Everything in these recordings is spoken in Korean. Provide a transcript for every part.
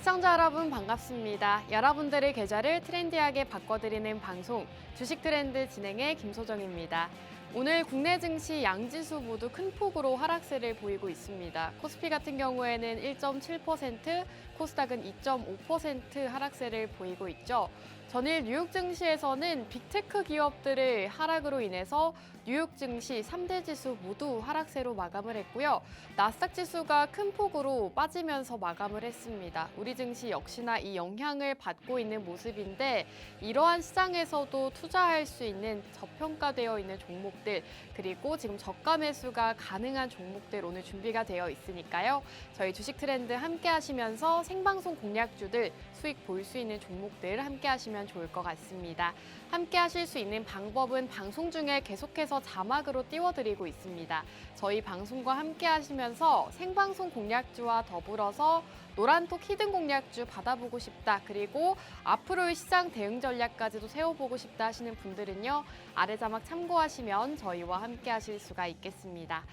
시청자 여러분 반갑습니다. 여러분들의 계좌를 트렌디하게 바꿔드리는 방송 주식 트렌드 진행의 김소정입니다. 오늘 국내 증시 양지수 모두 큰 폭으로 하락세를 보이고 있습니다. 코스피 같은 경우에는 1.7%, 코스닥은 2.5% 하락세를 보이고 있죠. 전일 뉴욕 증시에서는 빅테크 기업들의 하락으로 인해서 뉴욕 증시 3대 지수 모두 하락세로 마감을 했고요. 나스닥 지수가 큰 폭으로 빠지면서 마감을 했습니다. 우리 증시 역시나 이 영향을 받고 있는 모습인데 이러한 시장에서도 투자할 수 있는 저평가되어 있는 종목들 그리고 지금 저가 매수가 가능한 종목들 오늘 준비가 되어 있으니까요. 저희 주식 트렌드 함께 하시면서 생방송 공략주들 수익 볼 수 있는 종목들 함께 하시면 좋을 것 같습니다. 함께 하실 수 있는 방법은 방송 중에 계속해서 자막으로 띄워드리고 있습니다. 저희 방송과 함께 하시면서 생방송 공략주와 더불어서 노란톡 히든 공략주 받아보고 싶다. 그리고 앞으로의 시장 대응 전략까지도 세워보고 싶다 하시는 분들은요. 아래 자막 참고하시면 저희와 함께 하실 수가 있겠습니다.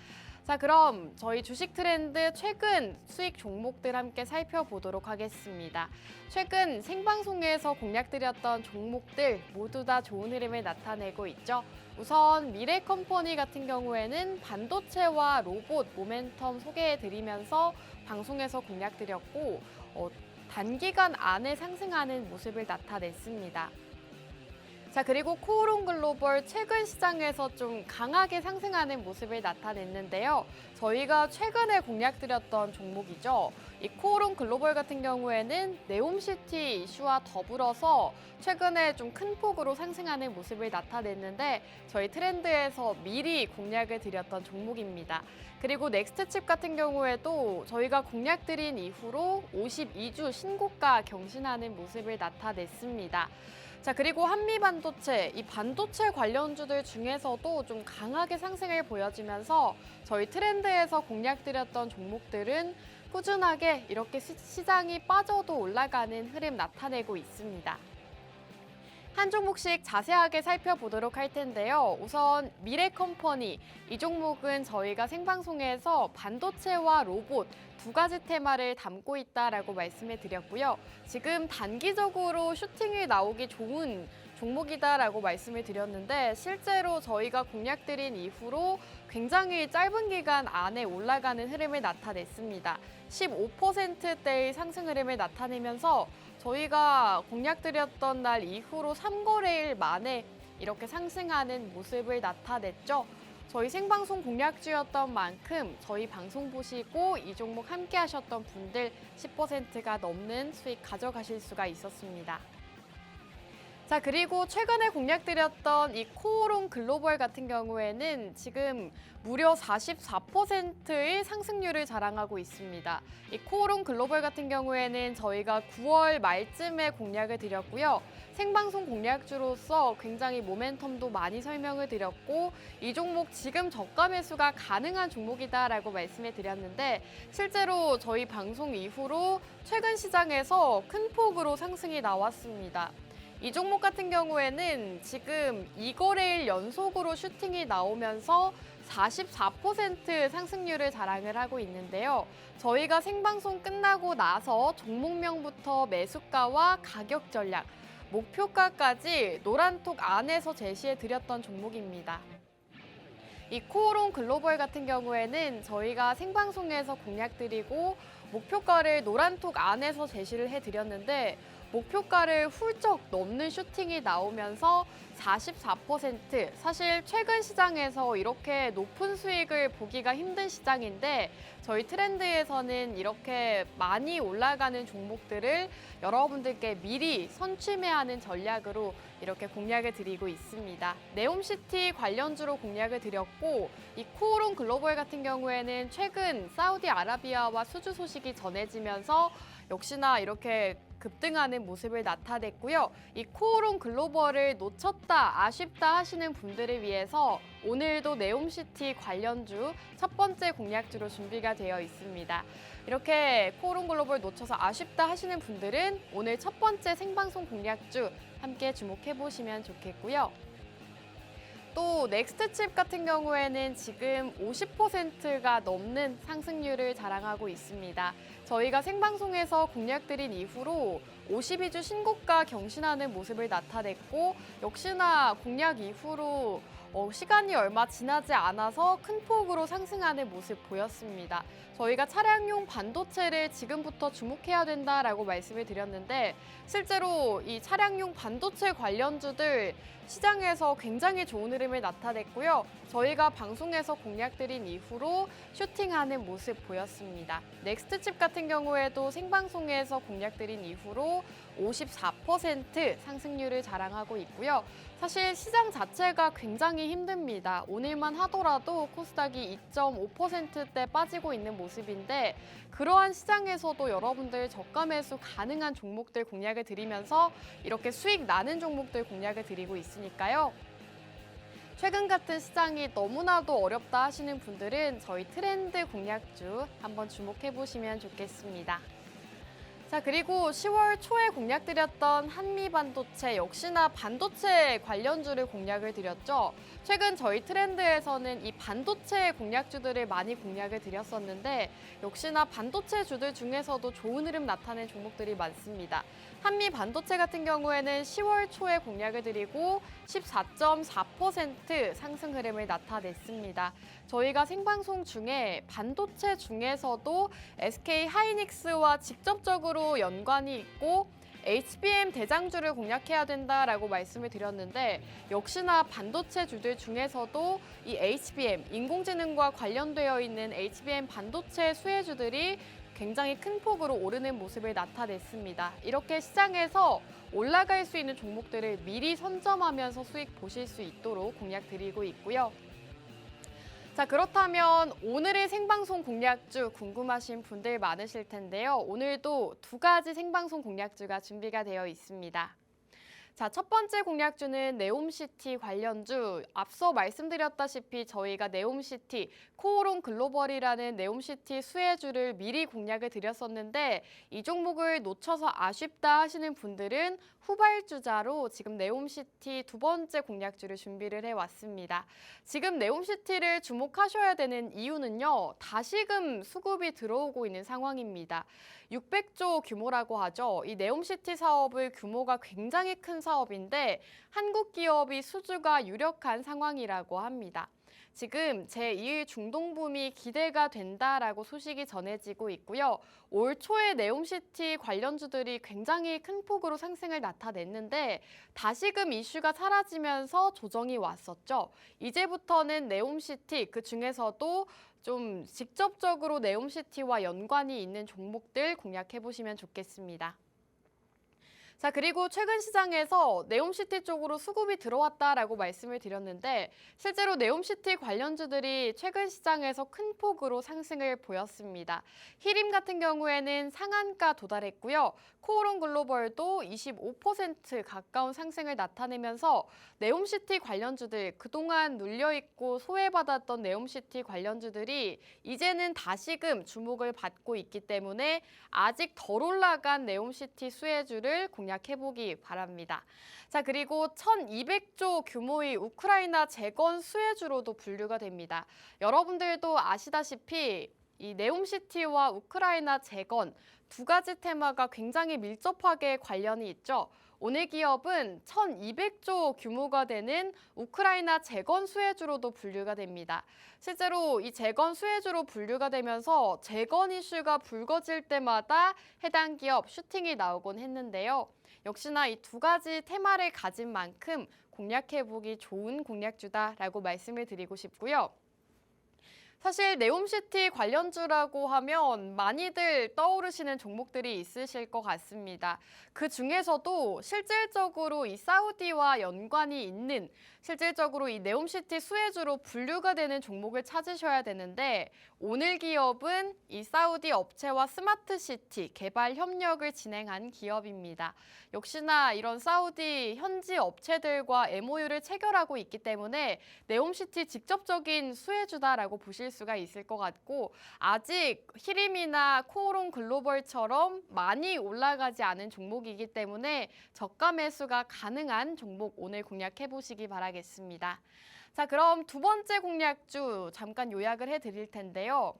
자, 그럼 저희 주식 트렌드 최근 수익 종목들 함께 살펴보도록 하겠습니다. 최근 생방송에서 공략드렸던 종목들 모두 다 좋은 흐름을 나타내고 있죠. 우선 미래컴퍼니 같은 경우에는 반도체와 로봇 모멘텀 소개해드리면서 방송에서 공략드렸고 단기간 안에 상승하는 모습을 나타냈습니다. 자, 그리고 코오롱 글로벌 최근 시장에서 좀 강하게 상승하는 모습을 나타냈는데요. 저희가 최근에 공략드렸던 종목이죠. 이 코오롱 글로벌 같은 경우에는 네옴시티 이슈와 더불어서 최근에 좀 큰 폭으로 상승하는 모습을 나타냈는데 저희 트렌드에서 미리 공략을 드렸던 종목입니다. 그리고 넥스트칩 같은 경우에도 저희가 공략드린 이후로 52주 신고가 경신하는 모습을 나타냈습니다. 자, 그리고 한미반도체, 이 반도체 관련주들 중에서도 좀 강하게 상승을 보여주면서 저희 트렌드에서 공략드렸던 종목들은 꾸준하게 이렇게 시장이 빠져도 올라가는 흐름 나타내고 있습니다. 한 종목씩 자세하게 살펴보도록 할 텐데요. 우선 미래컴퍼니, 이 종목은 저희가 생방송에서 반도체와 로봇 두 가지 테마를 담고 있다라고 말씀을 드렸고요. 지금 단기적으로 슈팅이 나오기 좋은 종목이다라고 말씀을 드렸는데 실제로 저희가 공략드린 이후로 굉장히 짧은 기간 안에 올라가는 흐름을 나타냈습니다. 15%대의 상승 흐름을 나타내면서 저희가 공략드렸던 날 이후로 3거래일 만에 이렇게 상승하는 모습을 나타냈죠. 저희 생방송 공략주였던 만큼 저희 방송 보시고 이 종목 함께 하셨던 분들 10%가 넘는 수익 가져가실 수가 있었습니다. 자, 그리고 최근에 공략드렸던 이 코오롱 글로벌 같은 경우에는 지금 무려 44%의 상승률을 자랑하고 있습니다. 이 코오롱 글로벌 같은 경우에는 저희가 9월 말쯤에 공략을 드렸고요. 생방송 공략주로서 굉장히 모멘텀도 많이 설명을 드렸고 이 종목 지금 저가 매수가 가능한 종목이다라고 말씀을 드렸는데 실제로 저희 방송 이후로 최근 시장에서 큰 폭으로 상승이 나왔습니다. 이 종목 같은 경우에는 지금 2거래일 연속으로 슈팅이 나오면서 44% 상승률을 자랑을 하고 있는데요. 저희가 생방송 끝나고 나서 종목명부터 매수가와 가격 전략, 목표가까지 노란톡 안에서 제시해 드렸던 종목입니다. 이 코오롱 글로벌 같은 경우에는 저희가 생방송에서 공략드리고 목표가를 노란톡 안에서 제시를 해드렸는데 목표가를 훌쩍 넘는 슈팅이 나오면서 44%, 사실 최근 시장에서 이렇게 높은 수익을 보기가 힘든 시장인데 저희 트렌드에서는 이렇게 많이 올라가는 종목들을 여러분들께 미리 선취매하는 전략으로 이렇게 공략을 드리고 있습니다. 네옴시티 관련주로 공략을 드렸고 이 코오롱 글로벌 같은 경우에는 최근 사우디아라비아와 수주 소식이 전해지면서 역시나 이렇게 급등하는 모습을 나타냈고요. 이 코오롱 글로벌을 놓쳤다, 아쉽다 하시는 분들을 위해서 오늘도 네옴시티 관련주 첫 번째 공략주로 준비가 되어 있습니다. 이렇게 코오롱 글로벌 놓쳐서 아쉽다 하시는 분들은 오늘 첫 번째 생방송 공략주 함께 주목해 보시면 좋겠고요. 또 넥스트칩 같은 경우에는 지금 50%가 넘는 상승률을 자랑하고 있습니다. 저희가 생방송에서 공략드린 이후로 52주 신고가 경신하는 모습을 나타냈고 역시나 공략 이후로 시간이 얼마 지나지 않아서 큰 폭으로 상승하는 모습 보였습니다. 저희가 차량용 반도체를 지금부터 주목해야 된다라고 말씀을 드렸는데 실제로 이 차량용 반도체 관련주들 시장에서 굉장히 좋은 흐름을 나타냈고요. 저희가 방송에서 공략드린 이후로 슈팅하는 모습 보였습니다. 넥스트칩 같은 경우에도 생방송에서 공략드린 이후로 54% 상승률을 자랑하고 있고요. 사실 시장 자체가 굉장히 힘듭니다. 오늘만 하더라도 코스닥이 2.5%대 빠지고 있는 모습인데 그러한 시장에서도 여러분들 저가 매수 가능한 종목들 공략을 드리면서 이렇게 수익 나는 종목들 공략을 드리고 있으니까요. 최근 같은 시장이 너무나도 어렵다 하시는 분들은 저희 트렌드 공략주 한번 주목해 보시면 좋겠습니다. 자, 그리고 10월 초에 공략드렸던 한미반도체 역시나 반도체 관련주를 공략을 드렸죠. 최근 저희 트렌드에서는 이 반도체 공략주들을 많이 공략을 드렸었는데 역시나 반도체 주들 중에서도 좋은 흐름 나타낸 종목들이 많습니다. 한미 반도체 같은 경우에는 10월 초에 공략을 드리고 14.4% 상승 흐름을 나타냈습니다. 저희가 생방송 중에 반도체 중에서도 SK 하이닉스와 직접적으로 연관이 있고 HBM 대장주를 공략해야 된다라고 말씀을 드렸는데 역시나 반도체 주들 중에서도 이 HBM, 인공지능과 관련되어 있는 HBM 반도체 수혜주들이 굉장히 큰 폭으로 오르는 모습을 나타냈습니다. 이렇게 시장에서 올라갈 수 있는 종목들을 미리 선점하면서 수익 보실 수 있도록 공략 드리고 있고요. 자, 그렇다면 오늘의 생방송 공략주 궁금하신 분들 많으실 텐데요. 오늘도 두 가지 생방송 공략주가 준비가 되어 있습니다. 자, 첫 번째 공략주는 네옴시티 관련주. 앞서 말씀드렸다시피 저희가 네옴시티, 코오롱 글로벌이라는 네옴시티 수혜주를 미리 공략을 드렸었는데 이 종목을 놓쳐서 아쉽다 하시는 분들은 후발주자로 지금 네옴시티 두 번째 공략주를 준비를 해왔습니다. 지금 네옴시티를 주목하셔야 되는 이유는요. 다시금 수급이 들어오고 있는 상황입니다. 600조 규모라고 하죠. 이 네옴시티 사업의 규모가 굉장히 큰 사업인데 한국 기업이 수주가 유력한 상황이라고 합니다. 지금 제2의 중동붐이 기대가 된다라고 소식이 전해지고 있고요. 올 초에 네옴시티 관련주들이 굉장히 큰 폭으로 상승을 나타냈는데 다시금 이슈가 사라지면서 조정이 왔었죠. 이제부터는 네옴시티 그중에서도 좀 직접적으로 네옴시티와 연관이 있는 종목들 공략해보시면 좋겠습니다. 자, 그리고 최근 시장에서 네옴시티 쪽으로 수급이 들어왔다라고 말씀을 드렸는데 실제로 네옴시티 관련주들이 최근 시장에서 큰 폭으로 상승을 보였습니다. 히림 같은 경우에는 상한가 도달했고요. 코오롱 글로벌도 25% 가까운 상승을 나타내면서 네옴시티 관련주들 그동안 눌려있고 소외받았던 네옴시티 관련주들이 이제는 다시금 주목을 받고 있기 때문에 아직 덜 올라간 네옴시티 수혜주를 공략해보기 바랍니다. 자, 그리고 1200조 규모의 우크라이나 재건 수혜주로도 분류가 됩니다. 여러분들도 아시다시피 이 네옴시티와 우크라이나 재건 두 가지 테마가 굉장히 밀접하게 관련이 있죠. 오늘 기업은 1200조 규모가 되는 우크라이나 재건 수혜주로도 분류가 됩니다. 실제로 이 재건 수혜주로 분류가 되면서 재건 이슈가 불거질 때마다 해당 기업 슈팅이 나오곤 했는데요. 역시나 이 두 가지 테마를 가진 만큼 공략해보기 좋은 공략주다라고 말씀을 드리고 싶고요. 사실 네옴시티 관련주라고 하면 많이들 떠오르시는 종목들이 있으실 것 같습니다. 그 중에서도 실질적으로 이 사우디와 연관이 있는 실질적으로 이 네옴시티 수혜주로 분류가 되는 종목을 찾으셔야 되는데 오늘 기업은 이 사우디 업체와 스마트시티 개발 협력을 진행한 기업입니다. 역시나 이런 사우디 현지 업체들과 MOU를 체결하고 있기 때문에 네옴시티 직접적인 수혜주다라고 보실 수가 있을 것 같고 아직 히림이나 코오롱 글로벌처럼 많이 올라가지 않은 종목이기 때문에 저가 매수가 가능한 종목 오늘 공략해 보시기 바라겠습니다. 자, 그럼 두 번째 공략주 잠깐 요약을 해드릴 텐데요.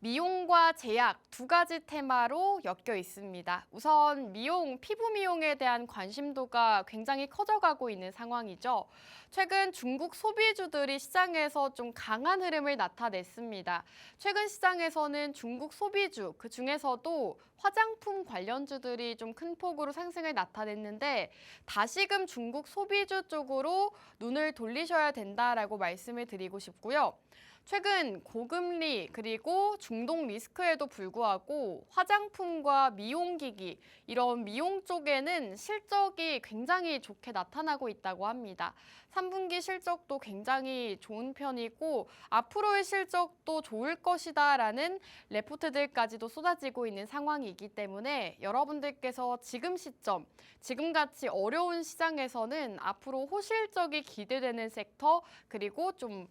미용과 제약 두 가지 테마로 엮여 있습니다. 우선 미용, 피부 미용에 대한 관심도가 굉장히 커져가고 있는 상황이죠. 최근 중국 소비주들이 시장에서 좀 강한 흐름을 나타냈습니다. 최근 시장에서는 중국 소비주, 그 중에서도 화장품 관련주들이 좀 큰 폭으로 상승을 나타냈는데 다시금 중국 소비주 쪽으로 눈을 돌리셔야 된다라고 말씀을 드리고 싶고요. 최근 고금리 그리고 중동 리스크에도 불구하고 화장품과 미용기기 이런 미용 쪽에는 실적이 굉장히 좋게 나타나고 있다고 합니다. 3분기 실적도 굉장히 좋은 편이고 앞으로의 실적도 좋을 것이다라는 레포트들까지도 쏟아지고 있는 상황이기 때문에 여러분들께서 지금 시점, 지금같이 어려운 시장에서는 앞으로 호실적이 기대되는 섹터 그리고 좀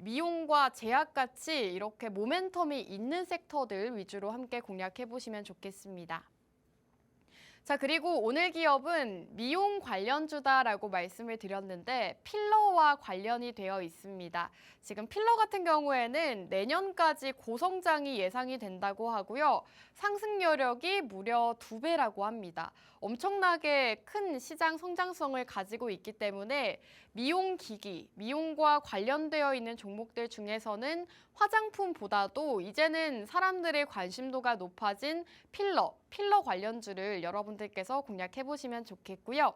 미용과 제약같이 이렇게 모멘텀이 있는 섹터들 위주로 함께 공략해 보시면 좋겠습니다. 자, 그리고 오늘 기업은 미용 관련주다라고 말씀을 드렸는데 필러와 관련이 되어 있습니다. 지금 필러 같은 경우에는 내년까지 고성장이 예상이 된다고 하고요. 상승 여력이 무려 2배라고 합니다. 엄청나게 큰 시장 성장성을 가지고 있기 때문에 미용기기, 미용과 관련되어 있는 종목들 중에서는 화장품보다도 이제는 사람들의 관심도가 높아진 필러 관련주를 여러분들께서 공략해 보시면 좋겠고요.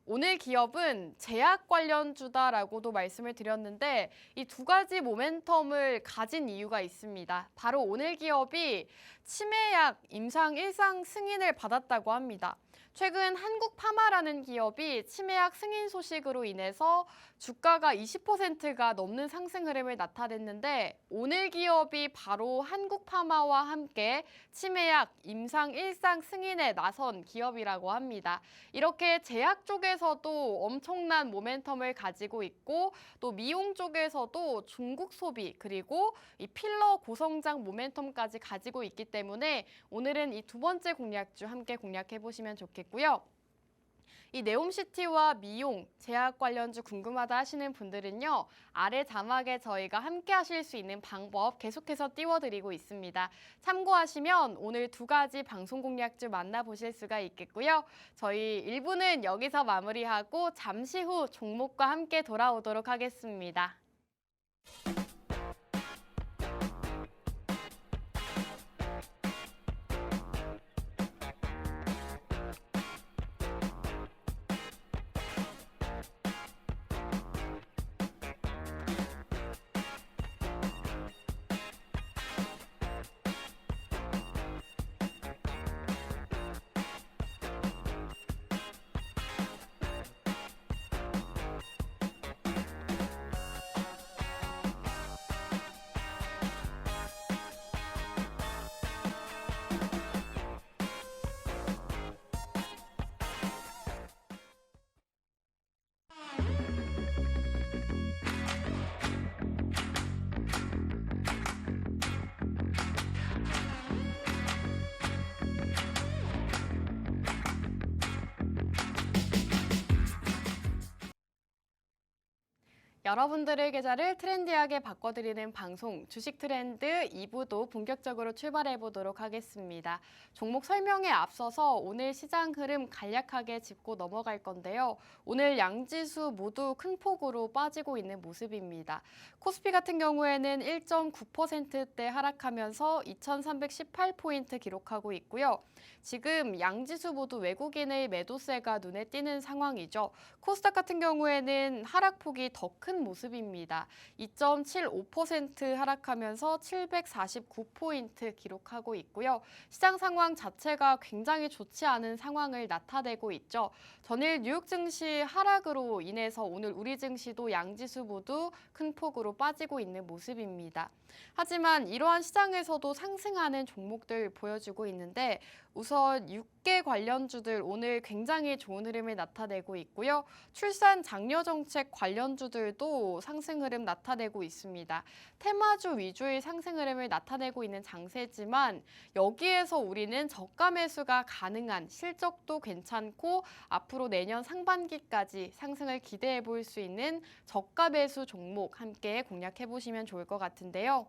오늘 기업은 제약 관련주다라고도 말씀을 드렸는데 이 두 가지 모멘텀을 가진 이유가 있습니다. 바로 오늘 기업이 치매약 임상 1상 승인을 받았다고 합니다. 최근 한국파마라는 기업이 치매약 승인 소식으로 인해서 주가가 20%가 넘는 상승 흐름을 나타냈는데 오늘 기업이 바로 한국파마와 함께 치매약 임상 1상 승인에 나선 기업이라고 합니다. 이렇게 제약 쪽에서도 엄청난 모멘텀을 가지고 있고 또 미용 쪽에서도 중국 소비 그리고 이 필러 고성장 모멘텀까지 가지고 있기 때문에 오늘은 이 두 번째 공략주 함께 공략해 보시면 좋겠고요. 이 네옴시티와 미용, 제약 관련주 궁금하다 하시는 분들은요. 아래 자막에 저희가 함께 하실 수 있는 방법 계속해서 띄워드리고 있습니다. 참고하시면 오늘 두 가지 방송 공략주 만나보실 수가 있겠고요. 저희 1부는 여기서 마무리하고 잠시 후 종목과 함께 돌아오도록 하겠습니다. 여러분들의 계좌를 트렌디하게 바꿔드리는 방송 주식 트렌드 2부도 본격적으로 출발해 보도록 하겠습니다. 종목 설명에 앞서서 오늘 시장 흐름 간략하게 짚고 넘어갈 건데요. 오늘 양지수 모두 큰 폭으로 빠지고 있는 모습입니다. 코스피 같은 경우에는 1.9%대 하락하면서 2,318포인트 기록하고 있고요. 지금 양지수 모두 외국인의 매도세가 눈에 띄는 상황이죠. 코스닥 같은 경우에는 하락폭이 더 큰 모습입니다. 2.75% 하락하면서 749포인트 기록하고 있고요. 시장 상황 자체가 굉장히 좋지 않은 상황을 나타내고 있죠. 전일 뉴욕 증시 하락으로 인해서 오늘 우리 증시도 양지수 모두 큰 폭으로 빠지고 있는 모습입니다. 하지만 이러한 시장에서도 상승하는 종목들 보여주고 있는데 우선 6개 업계 관련주들 오늘 굉장히 좋은 흐름을 나타내고 있고요. 출산 장려 정책 관련주들도 상승 흐름 나타내고 있습니다. 테마주 위주의 상승 흐름을 나타내고 있는 장세지만 여기에서 우리는 저가 매수가 가능한 실적도 괜찮고 앞으로 내년 상반기까지 상승을 기대해 볼 수 있는 저가 매수 종목 함께 공략해 보시면 좋을 것 같은데요.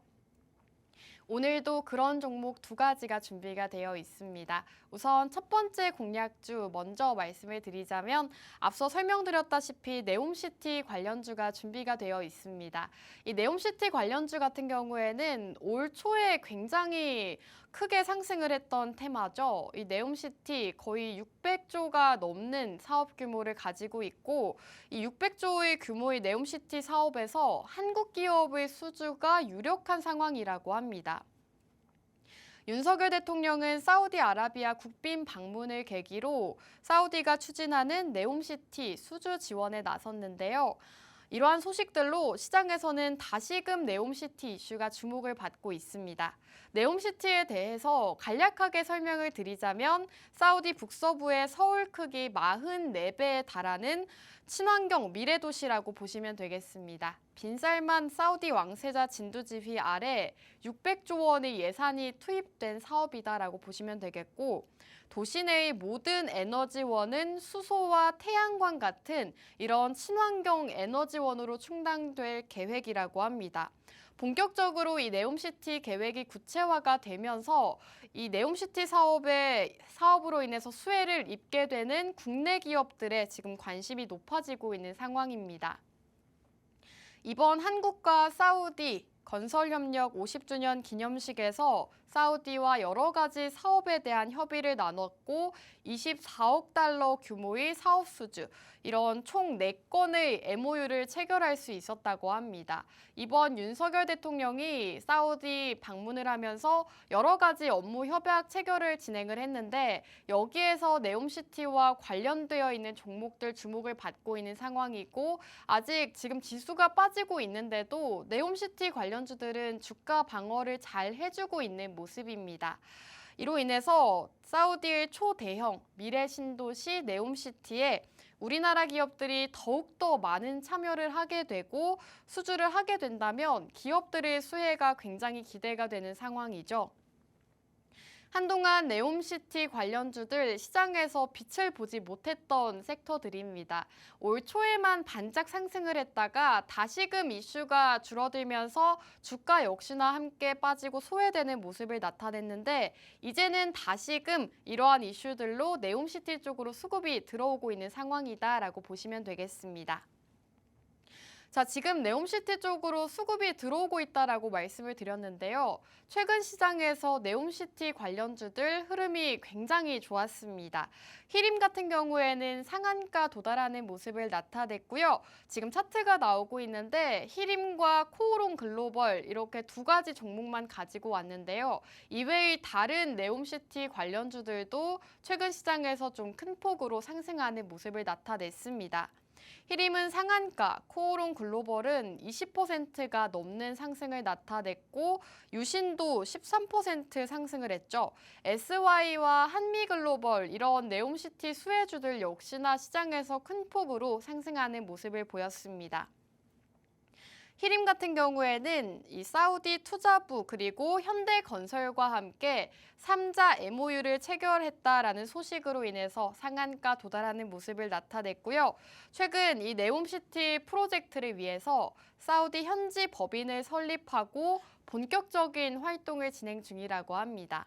오늘도 그런 종목 두 가지가 준비가 되어 있습니다. 우선 첫 번째 공략주 먼저 말씀을 드리자면 앞서 설명드렸다시피 네옴시티 관련주가 준비가 되어 있습니다. 이 네옴시티 관련주 같은 경우에는 올 초에 굉장히 크게 상승을 했던 테마죠. 이 네옴시티 거의 600조가 넘는 사업 규모를 가지고 있고 이 600조의 규모의 네옴시티 사업에서 한국 기업의 수주가 유력한 상황이라고 합니다. 윤석열 대통령은 사우디아라비아 국빈 방문을 계기로 사우디가 추진하는 네옴시티 수주 지원에 나섰는데요. 이러한 소식들로 시장에서는 다시금 네옴시티 이슈가 주목을 받고 있습니다. 네옴시티에 대해서 간략하게 설명을 드리자면 사우디 북서부의 서울 크기 44배에 달하는 친환경 미래도시라고 보시면 되겠습니다. 빈살만 사우디 왕세자 진두지휘 아래 600조 원의 예산이 투입된 사업이다라고 보시면 되겠고 도시 내의 모든 에너지원은 수소와 태양광 같은 이런 친환경 에너지원으로 충당될 계획이라고 합니다. 본격적으로 이 네옴시티 계획이 구체화가 되면서 이 네옴시티 사업으로 인해서 수혜를 입게 되는 국내 기업들의 지금 관심이 높아지고 있는 상황입니다. 이번 한국과 사우디 건설협력 50주년 기념식에서 사우디와 여러 가지 사업에 대한 협의를 나눴고 24억 달러 규모의 사업 수주, 이런 총 4건의 MOU를 체결할 수 있었다고 합니다. 이번 윤석열 대통령이 사우디 방문을 하면서 여러 가지 업무 협약 체결을 진행을 했는데 여기에서 네옴시티와 관련되어 있는 종목들 주목을 받고 있는 상황이고 아직 지금 지수가 빠지고 있는데도 네옴시티 관련주들은 주가 방어를 잘 해주고 있는 모습입니다. 이로 인해서 사우디의 초대형 미래 신도시 네옴시티에 우리나라 기업들이 더욱더 많은 참여를 하게 되고 수주를 하게 된다면 기업들의 수혜가 굉장히 기대가 되는 상황이죠. 한동안 네옴시티 관련주들 시장에서 빛을 보지 못했던 섹터들입니다. 올 초에만 반짝 상승을 했다가 다시금 이슈가 줄어들면서 주가 역시나 함께 빠지고 소외되는 모습을 나타냈는데 이제는 다시금 이러한 이슈들로 네옴시티 쪽으로 수급이 들어오고 있는 상황이다라고 보시면 되겠습니다. 자, 지금 네옴시티 쪽으로 수급이 들어오고 있다라고 말씀을 드렸는데요. 최근 시장에서 네옴시티 관련주들 흐름이 굉장히 좋았습니다. 히림 같은 경우에는 상한가 도달하는 모습을 나타냈고요. 지금 차트가 나오고 있는데 히림과 코오롱 글로벌 이렇게 두 가지 종목만 가지고 왔는데요. 이외의 다른 네옴시티 관련주들도 최근 시장에서 좀 큰 폭으로 상승하는 모습을 나타냈습니다. 히림은 상한가, 코오롱 글로벌은 20%가 넘는 상승을 나타냈고 유신도 13% 상승을 했죠. SY와 한미글로벌 이런 네옴시티 수혜주들 역시나 시장에서 큰 폭으로 상승하는 모습을 보였습니다. 히림 같은 경우에는 이 사우디 투자부 그리고 현대건설과 함께 3자 MOU를 체결했다라는 소식으로 인해서 상한가 도달하는 모습을 나타냈고요. 최근 이 네옴시티 프로젝트를 위해서 사우디 현지 법인을 설립하고 본격적인 활동을 진행 중이라고 합니다.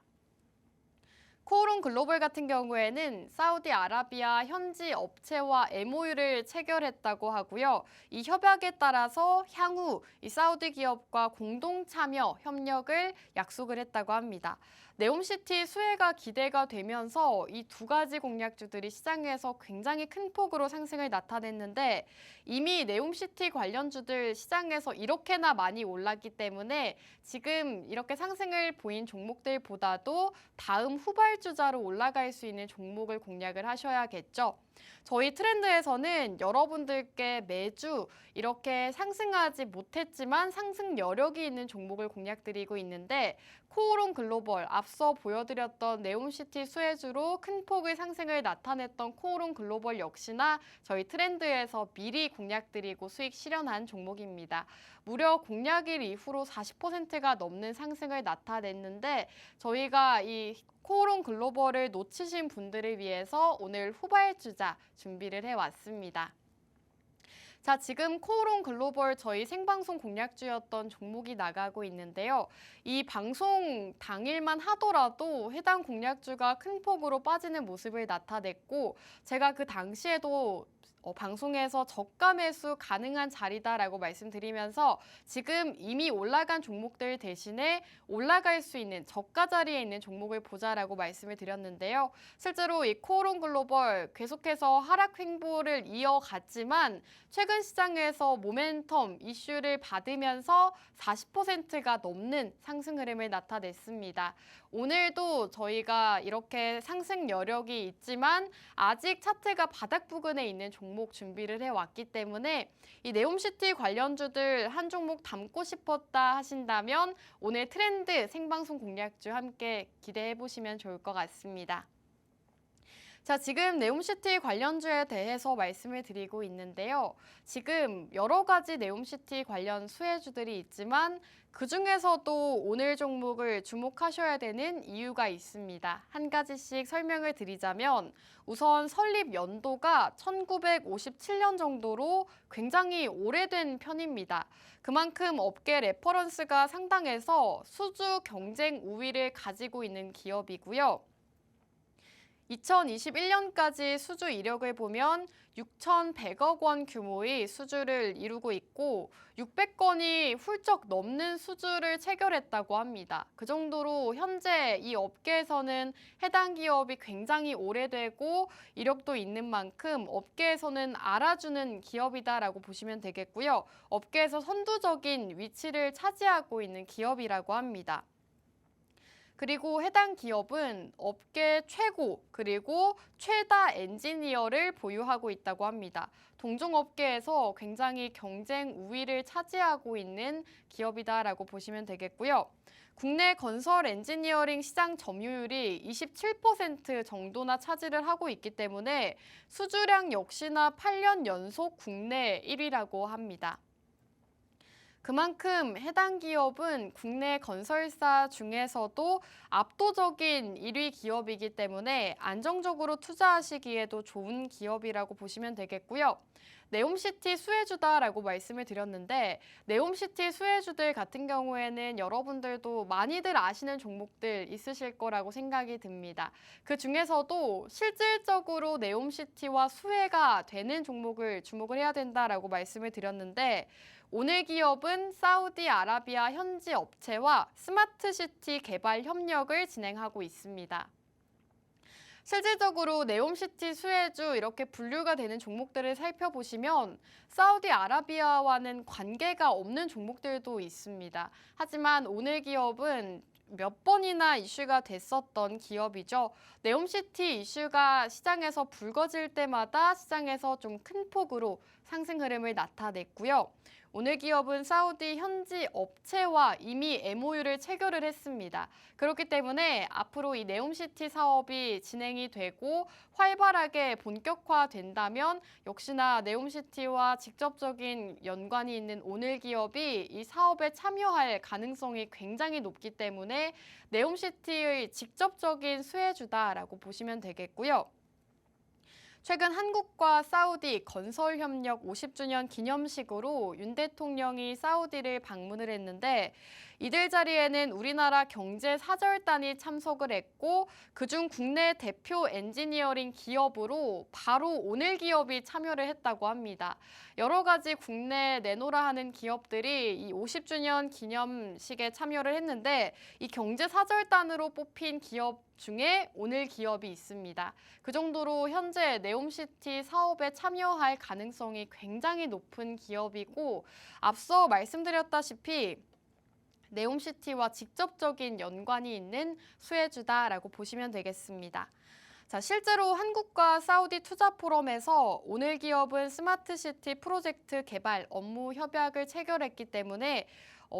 코오롱 글로벌 같은 경우에는 사우디아라비아 현지 업체와 MOU를 체결했다고 하고요. 이 협약에 따라서 향후 이 사우디 기업과 공동 참여 협력을 약속을 했다고 합니다. 네옴시티 수혜가 기대가 되면서 이 두 가지 공략주들이 시장에서 굉장히 큰 폭으로 상승을 나타냈는데 이미 네옴시티 관련주들 시장에서 이렇게나 많이 올랐기 때문에 지금 이렇게 상승을 보인 종목들보다도 다음 후발 후발주자로 올라갈 수 있는 종목을 공략을 하셔야겠죠. 저희 트렌드에서는 여러분들께 매주 이렇게 상승하지 못했지만 상승 여력이 있는 종목을 공략드리고 있는데 코오롱 글로벌, 앞서 보여드렸던 네옴시티 수혜주로 큰 폭의 상승을 나타냈던 코오롱 글로벌 역시나 저희 트렌드에서 미리 공략드리고 수익 실현한 종목입니다. 무려 공략일 이후로 40%가 넘는 상승을 나타냈는데 저희가 이 코오롱 글로벌을 놓치신 분들을 위해서 오늘 후발주자 준비를 해왔습니다. 자, 지금 코오롱 글로벌 저희 생방송 공략주였던 종목이 나가고 있는데요. 이 방송 당일만 하더라도 해당 공략주가 큰 폭으로 빠지는 모습을 나타냈고 제가 그 당시에도 방송에서 저가 매수 가능한 자리다라고 말씀드리면서 지금 이미 올라간 종목들 대신에 올라갈 수 있는 저가 자리에 있는 종목을 보자라고 말씀을 드렸는데요. 실제로 이 코오롱 글로벌 계속해서 하락 횡보를 이어갔지만 최근 시장에서 모멘텀 이슈를 받으면서 40%가 넘는 상승 흐름을 나타냈습니다. 오늘도 저희가 이렇게 상승 여력이 있지만 아직 차트가 바닥 부근에 있는 종목 준비를 해왔기 때문에 이 네옴시티 관련주들 한 종목 담고 싶었다 하신다면 오늘 트렌드 생방송 공략주 함께 기대해 보시면 좋을 것 같습니다. 자, 지금 네옴시티 관련주에 대해서 말씀을 드리고 있는데요. 지금 여러 가지 네옴시티 관련 수혜주들이 있지만 그중에서도 오늘 종목을 주목하셔야 되는 이유가 있습니다. 한 가지씩 설명을 드리자면 우선 설립 연도가 1957년 정도로 굉장히 오래된 편입니다. 그만큼 업계 레퍼런스가 상당해서 수주 경쟁 우위를 가지고 있는 기업이고요. 2021년까지 수주 이력을 보면 6,100억 원 규모의 수주를 이루고 있고 600건이 훌쩍 넘는 수주를 체결했다고 합니다. 그 정도로 현재 이 업계에서는 해당 기업이 굉장히 오래되고 이력도 있는 만큼 업계에서는 알아주는 기업이다라고 보시면 되겠고요. 업계에서 선두적인 위치를 차지하고 있는 기업이라고 합니다. 그리고 해당 기업은 업계 최고 그리고 최다 엔지니어를 보유하고 있다고 합니다. 동종업계에서 굉장히 경쟁 우위를 차지하고 있는 기업이다라고 보시면 되겠고요. 국내 건설 엔지니어링 시장 점유율이 27% 정도나 차지를 하고 있기 때문에 수주량 역시나 8년 연속 국내 1위라고 합니다. 그만큼 해당 기업은 국내 건설사 중에서도 압도적인 1위 기업이기 때문에 안정적으로 투자하시기에도 좋은 기업이라고 보시면 되겠고요. 네옴시티 수혜주다라고 말씀을 드렸는데 네옴시티 수혜주들 같은 경우에는 여러분들도 많이들 아시는 종목들 있으실 거라고 생각이 듭니다. 그 중에서도 실질적으로 네옴시티와 수혜가 되는 종목을 주목을 해야 된다라고 말씀을 드렸는데 오늘 기업은 사우디아라비아 현지 업체와 스마트시티 개발 협력을 진행하고 있습니다. 실질적으로 네옴시티 수혜주 이렇게 분류가 되는 종목들을 살펴보시면 사우디아라비아와는 관계가 없는 종목들도 있습니다. 하지만 오늘 기업은 몇 번이나 이슈가 됐었던 기업이죠. 네옴시티 이슈가 시장에서 불거질 때마다 시장에서 좀 큰 폭으로 상승 흐름을 나타냈고요. 오늘 기업은 사우디 현지 업체와 이미 MOU를 체결을 했습니다. 그렇기 때문에 앞으로 이 네옴시티 사업이 진행이 되고 활발하게 본격화된다면 역시나 네옴시티와 직접적인 연관이 있는 오늘 기업이 이 사업에 참여할 가능성이 굉장히 높기 때문에 네옴시티의 직접적인 수혜주다라고 보시면 되겠고요. 최근 한국과 사우디 건설협력 50주년 기념식으로 윤 대통령이 사우디를 방문을 했는데 이들 자리에는 우리나라 경제사절단이 참석을 했고 그중 국내 대표 엔지니어링 기업으로 바로 오늘 기업이 참여를 했다고 합니다. 여러 가지 국내 내노라 하는 기업들이 이 50주년 기념식에 참여를 했는데 이 경제사절단으로 뽑힌 기업 중에 오늘 기업이 있습니다. 그 정도로 현재 네옴시티 사업에 참여할 가능성이 굉장히 높은 기업이고 앞서 말씀드렸다시피 네옴시티와 직접적인 연관이 있는 수혜주다라고 보시면 되겠습니다. 자, 실제로 한국과 사우디 투자 포럼에서 오늘 기업은 스마트시티 프로젝트 개발 업무 협약을 체결했기 때문에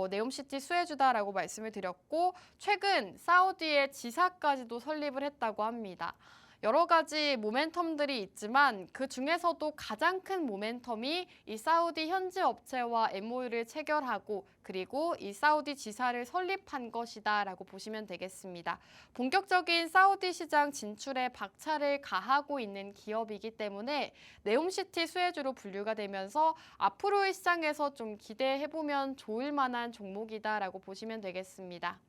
네옴시티 수혜주다라고 말씀을 드렸고, 최근 사우디의 지사까지도 설립을 했다고 합니다. 여러 가지 모멘텀들이 있지만 그 중에서도 가장 큰 모멘텀이 이 사우디 현지 업체와 MOU를 체결하고 그리고 이 사우디 지사를 설립한 것이다라고 보시면 되겠습니다. 본격적인 사우디 시장 진출에 박차를 가하고 있는 기업이기 때문에 네옴시티 수혜주로 분류가 되면서 앞으로의 시장에서 좀 기대해보면 좋을 만한 종목이다라고 보시면 되겠습니다.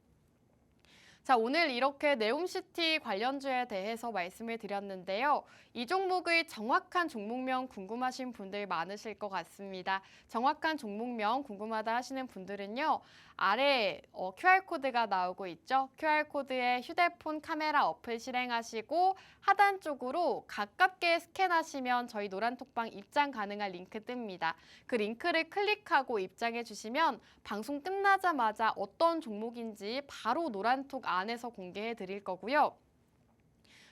자, 오늘 이렇게 네옴시티 관련주에 대해서 말씀을 드렸는데요. 이 종목의 정확한 종목명 궁금하신 분들 많으실 것 같습니다. 정확한 종목명 궁금하다 하시는 분들은요. 아래 QR코드가 나오고 있죠. QR코드에 휴대폰 카메라 어플 실행하시고 하단 쪽으로 가깝게 스캔하시면 저희 노란톡방 입장 가능한 링크 뜹니다. 그 링크를 클릭하고 입장해 주시면 방송 끝나자마자 어떤 종목인지 바로 노란톡 안에서 공개해 드릴 거고요.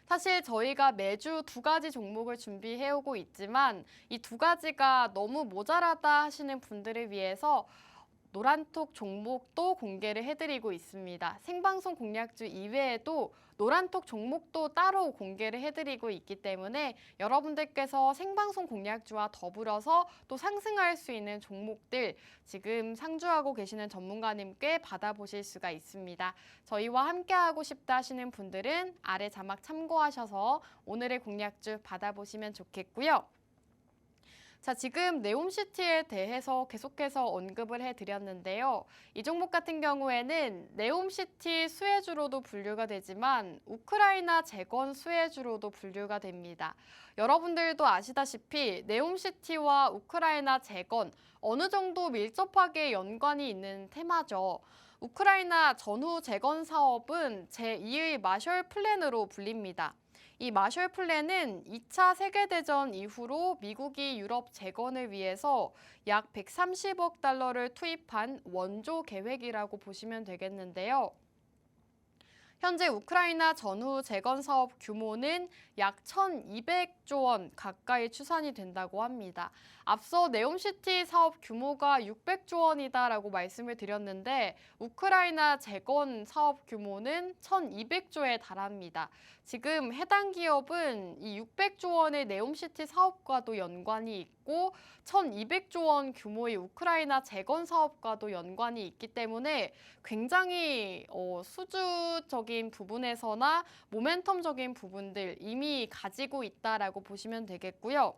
사실 저희가 매주 2가지 종목을 준비해 오고 있지만 이 2가지가 너무 모자라다 하시는 분들을 위해서 노란톡 종목도 공개를 해드리고 있습니다. 생방송 공략주 이외에도 노란톡 종목도 따로 공개를 해드리고 있기 때문에 여러분들께서 생방송 공략주와 더불어서 또 상승할 수 있는 종목들 지금 상주하고 계시는 전문가님께 받아보실 수가 있습니다. 저희와 함께하고 싶다 하시는 분들은 아래 자막 참고하셔서 오늘의 공략주 받아보시면 좋겠고요. 자, 지금 네옴시티에 대해서 계속해서 언급을 해드렸는데요. 이 종목 같은 경우에는 네옴시티 수혜주로도 분류가 되지만 우크라이나 재건 수혜주로도 분류가 됩니다. 여러분들도 아시다시피 네옴시티와 우크라이나 재건 어느 정도 밀접하게 연관이 있는 테마죠. 우크라이나 전후 재건 사업은 제2의 마셜 플랜으로 불립니다. 이 마셜 플랜은 2차 세계대전 이후로 미국이 유럽 재건을 위해서 약 130억 달러를 투입한 원조 계획이라고 보시면 되겠는데요. 현재 우크라이나 전후 재건 사업 규모는 약 1,200조 원 가까이 추산이 된다고 합니다. 앞서 네옴시티 사업 규모가 600조 원이다라고 말씀을 드렸는데 우크라이나 재건 사업 규모는 1,200조에 달합니다. 지금 해당 기업은 이 600조 원의 네옴시티 사업과도 연관이 있고 1,200조 원 규모의 우크라이나 재건 사업과도 연관이 있기 때문에 굉장히 수주적인 부분에서나 모멘텀적인 부분들 이미 가지고 있다라고 보시면 되겠고요.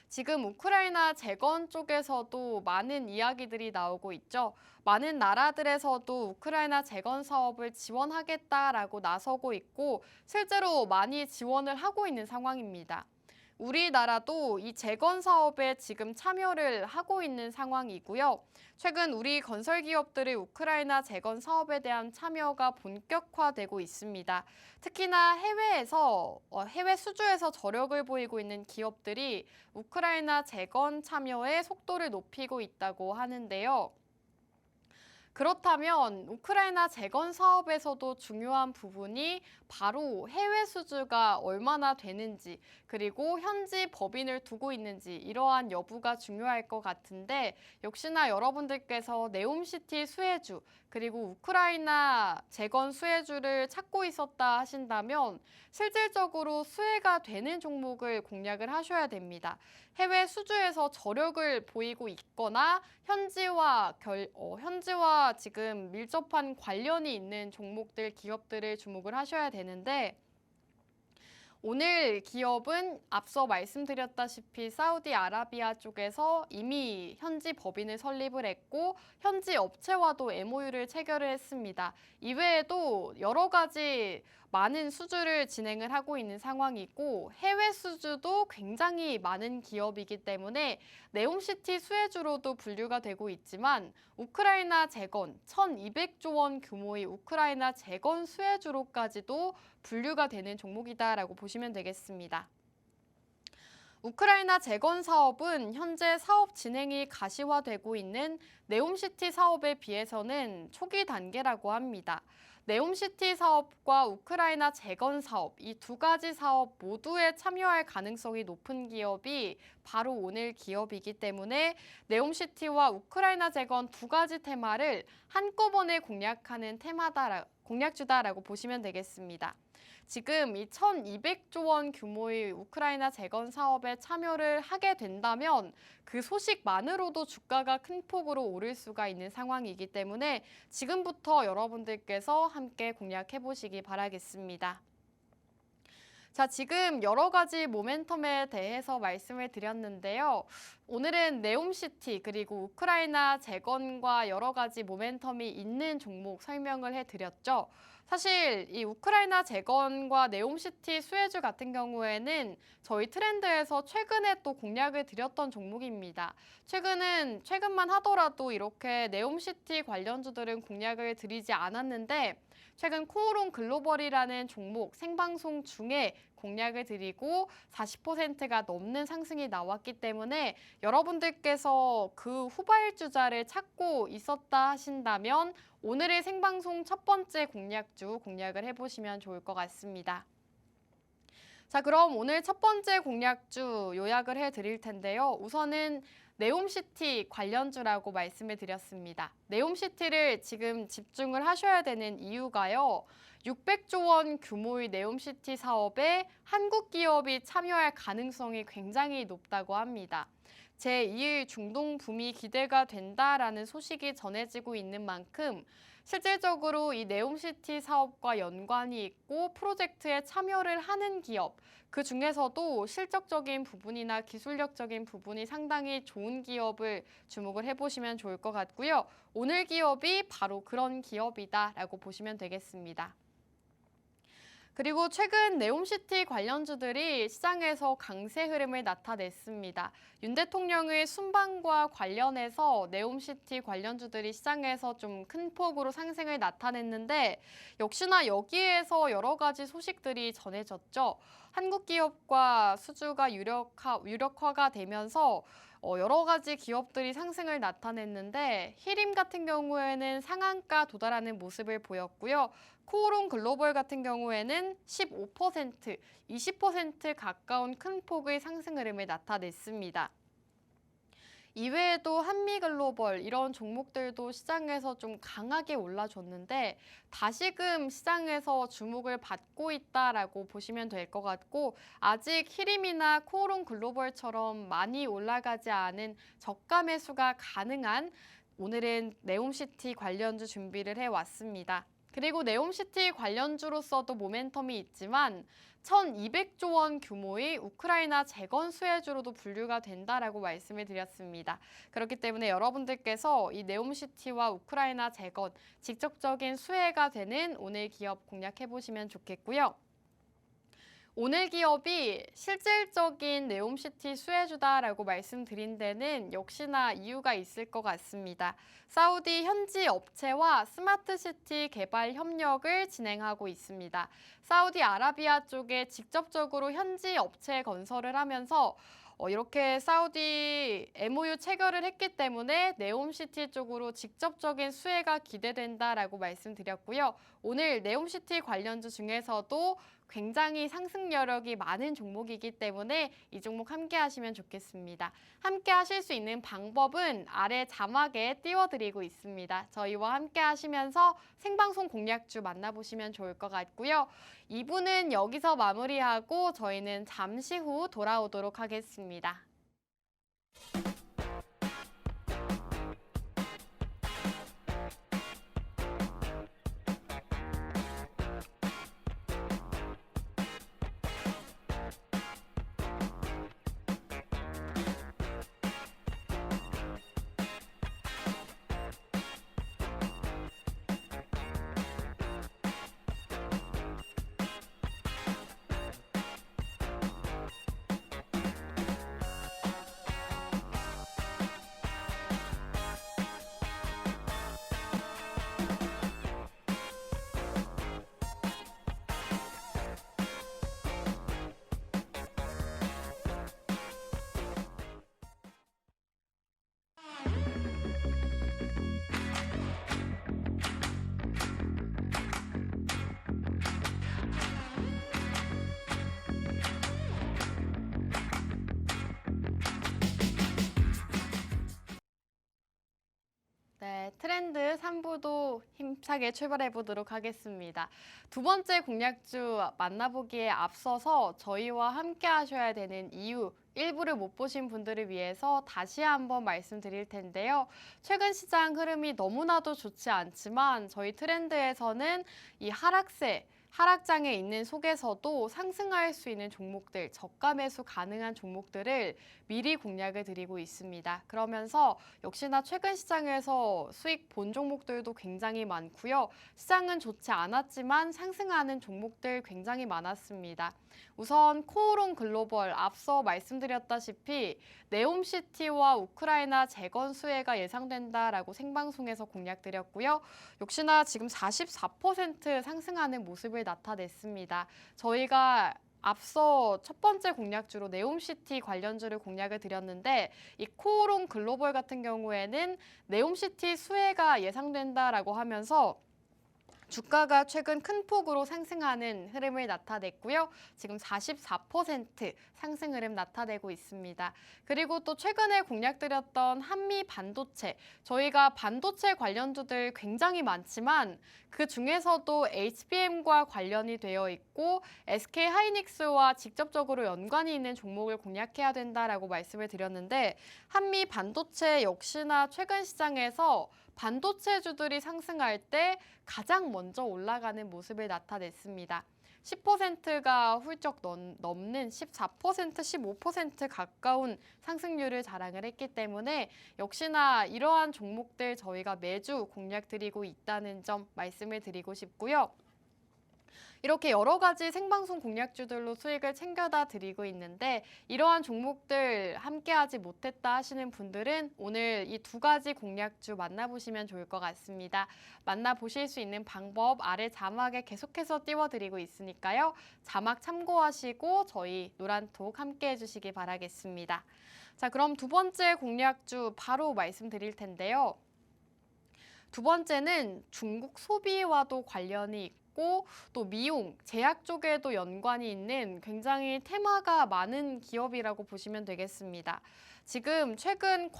지금 우크라이나 재건 쪽에서도 많은 이야기들이 나오고 있죠. 많은 나라들에서도 우크라이나 재건 사업을 지원하겠다라고 나서고 있고 실제로 많이 지원을 하고 있는 상황입니다. 우리나라도 이 재건 사업에 지금 참여를 하고 있는 상황이고요. 최근 우리 건설 기업들의 우크라이나 재건 사업에 대한 참여가 본격화되고 있습니다. 특히나 해외 수주에서 저력을 보이고 있는 기업들이 우크라이나 재건 참여에 속도를 높이고 있다고 하는데요. 그렇다면 우크라이나 재건 사업에서도 중요한 부분이 바로 해외 수주가 얼마나 되는지 그리고 현지 법인을 두고 있는지 이러한 여부가 중요할 것 같은데 역시나 여러분들께서 네옴시티 수혜주 그리고 우크라이나 재건 수혜주를 찾고 있었다 하신다면 실질적으로 수혜가 되는 종목을 공략을 하셔야 됩니다. 해외 수주에서 저력을 보이고 있거나 현지와 지금 밀접한 관련이 있는 종목들, 기업들을 주목을 하셔야 되는데 오늘 기업은 앞서 말씀드렸다시피 사우디아라비아 쪽에서 이미 현지 법인을 설립을 했고 현지 업체와도 MOU를 체결을 했습니다. 이외에도 여러 가지 많은 수주를 진행을 하고 있는 상황이고 해외 수주도 굉장히 많은 기업이기 때문에 네옴시티 수혜주로도 분류가 되고 있지만 우크라이나 재건 1,200조 원 규모의 우크라이나 재건 수혜주로까지도 분류가 되는 종목이다라고 보시면 되겠습니다. 우크라이나 재건 사업은 현재 사업 진행이 가시화되고 있는 네옴시티 사업에 비해서는 초기 단계라고 합니다. 네옴시티 사업과 우크라이나 재건 사업, 이 두 가지 사업 모두에 참여할 가능성이 높은 기업이 바로 오늘 기업이기 때문에 네옴시티와 우크라이나 재건 두 가지 테마를 한꺼번에 공략하는 공략주다라고 보시면 되겠습니다. 지금 이 1,200조 원 규모의 우크라이나 재건 사업에 참여를 하게 된다면 그 소식만으로도 주가가 큰 폭으로 오를 수가 있는 상황이기 때문에 지금부터 여러분들께서 함께 공략해 보시기 바라겠습니다. 자, 지금 여러 가지 모멘텀에 대해서 말씀을 드렸는데요. 오늘은 네옴시티 그리고 우크라이나 재건과 여러 가지 모멘텀이 있는 종목 설명을 해드렸죠. 사실 이 우크라이나 재건과 네옴시티 수혜주 같은 경우에는 저희 트렌드에서 최근에 또 공략을 드렸던 종목입니다. 최근만 하더라도 이렇게 네옴시티 관련주들은 공략을 드리지 않았는데 최근 코오롱 글로벌이라는 종목 생방송 중에 공략을 드리고 40%가 넘는 상승이 나왔기 때문에 여러분들께서 그 후발주자를 찾고 있었다 하신다면 오늘의 생방송 첫 번째 공략주 공략을 해보시면 좋을 것 같습니다. 자, 그럼 오늘 첫 번째 공략주 요약을 해드릴 텐데요. 우선은 네옴시티 관련주라고 말씀을 드렸습니다. 네옴시티를 지금 집중을 하셔야 되는 이유가요. 600조 원 규모의 네옴시티 사업에 한국 기업이 참여할 가능성이 굉장히 높다고 합니다. 제2의 중동 붐이 기대가 된다라는 소식이 전해지고 있는 만큼 실질적으로 이 네옴시티 사업과 연관이 있고 프로젝트에 참여를 하는 기업, 그 중에서도 실적적인 부분이나 기술력적인 부분이 상당히 좋은 기업을 주목을 해보시면 좋을 것 같고요. 오늘 기업이 바로 그런 기업이다라고 보시면 되겠습니다. 그리고 최근 네옴시티 관련주들이 시장에서 강세 흐름을 나타냈습니다. 윤 대통령의 순방과 관련해서 네옴시티 관련주들이 시장에서 좀 큰 폭으로 상승을 나타냈는데 역시나 여기에서 여러 가지 소식들이 전해졌죠. 한국 기업과 수주가 유력화가 되면서 여러 가지 기업들이 상승을 나타냈는데 히림 같은 경우에는 상한가 도달하는 모습을 보였고요. 코오롱 글로벌 같은 경우에는 15%, 20% 가까운 큰 폭의 상승 흐름을 나타냈습니다. 이외에도 한미글로벌 이런 종목들도 시장에서 좀 강하게 올라줬는데 다시금 시장에서 주목을 받고 있다라고 보시면 될 것 같고 아직 히림이나 코오롱 글로벌처럼 많이 올라가지 않은 저가 매수가 가능한 오늘은 네옴시티 관련주 준비를 해왔습니다. 그리고 네옴시티 관련주로서도 모멘텀이 있지만 1,200조 원 규모의 우크라이나 재건 수혜주로도 분류가 된다라고 말씀을 드렸습니다. 그렇기 때문에 여러분들께서 이 네옴시티와 우크라이나 재건 직접적인 수혜가 되는 오늘 기업 공략해 보시면 좋겠고요. 오늘 기업이 실질적인 네옴시티 수혜주다라고 말씀드린 데는 역시나 이유가 있을 것 같습니다. 사우디 현지 업체와 스마트시티 개발 협력을 진행하고 있습니다. 사우디아라비아 쪽에 직접적으로 현지 업체 건설을 하면서 이렇게 사우디 MOU 체결을 했기 때문에 네옴시티 쪽으로 직접적인 수혜가 기대된다라고 말씀드렸고요. 오늘 네옴시티 관련주 중에서도 굉장히 상승 여력이 많은 종목이기 때문에 이 종목 함께 하시면 좋겠습니다. 함께 하실 수 있는 방법은 아래 자막에 띄워드리고 있습니다. 저희와 함께 하시면서 생방송 공략주 만나보시면 좋을 것 같고요. 2부는 여기서 마무리하고 저희는 잠시 후 돌아오도록 하겠습니다. 트렌드 3부도 힘차게 출발해 보도록 하겠습니다. 두 번째 공략주 만나보기에 앞서서 저희와 함께 하셔야 되는 이유, 일부를 못 보신 분들을 위해서 다시 한번 말씀드릴 텐데요. 최근 시장 흐름이 너무나도 좋지 않지만 저희 트렌드에서는 이 하락장에 있는 속에서도 상승할 수 있는 종목들, 저가 매수 가능한 종목들을 미리 공략을 드리고 있습니다. 그러면서 역시나 최근 시장에서 수익 본 종목들도 굉장히 많고요. 시장은 좋지 않았지만 상승하는 종목들 굉장히 많았습니다. 우선 코오롱 글로벌, 앞서 말씀드렸다시피 네옴시티와 우크라이나 재건 수혜가 예상된다라고 생방송에서 공략드렸고요. 역시나 지금 44% 상승하는 모습을 나타냈습니다. 저희가 앞서 첫 번째 공략주로 네옴시티 관련주를 공략을 드렸는데 이 코오롱 글로벌 같은 경우에는 네옴시티 수혜가 예상된다라고 하면서 주가가 최근 큰 폭으로 상승하는 흐름을 나타냈고요. 지금 44% 상승 흐름 나타내고 있습니다. 그리고 또 최근에 공략드렸던 한미 반도체, 저희가 반도체 관련주들 굉장히 많지만 그 중에서도 HBM과 관련이 되어 있고 SK 하이닉스와 직접적으로 연관이 있는 종목을 공략해야 된다라고 말씀을 드렸는데 한미 반도체 역시나 최근 시장에서 반도체주들이 상승할 때 가장 먼저 올라가는 모습을 나타냈습니다. 10%가 훌쩍 넘는 14%, 15% 가까운 상승률을 자랑을 했기 때문에 역시나 이러한 종목들 저희가 매주 공략드리고 있다는 점 말씀을 드리고 싶고요. 이렇게 여러 가지 생방송 공략주들로 수익을 챙겨다 드리고 있는데 이러한 종목들 함께하지 못했다 하시는 분들은 오늘 이 두 가지 공략주 만나보시면 좋을 것 같습니다. 만나보실 수 있는 방법 아래 자막에 계속해서 띄워드리고 있으니까요. 자막 참고하시고 저희 노란톡 함께해 주시기 바라겠습니다. 자, 그럼 두 번째 공략주 바로 말씀드릴 텐데요. 두 번째는 중국 소비와도 관련이 있고 또 미용, 제약 쪽에도 연관이 있는 굉장히 테마가 많은 기업이라고 보시면 되겠습니다. 지금 최근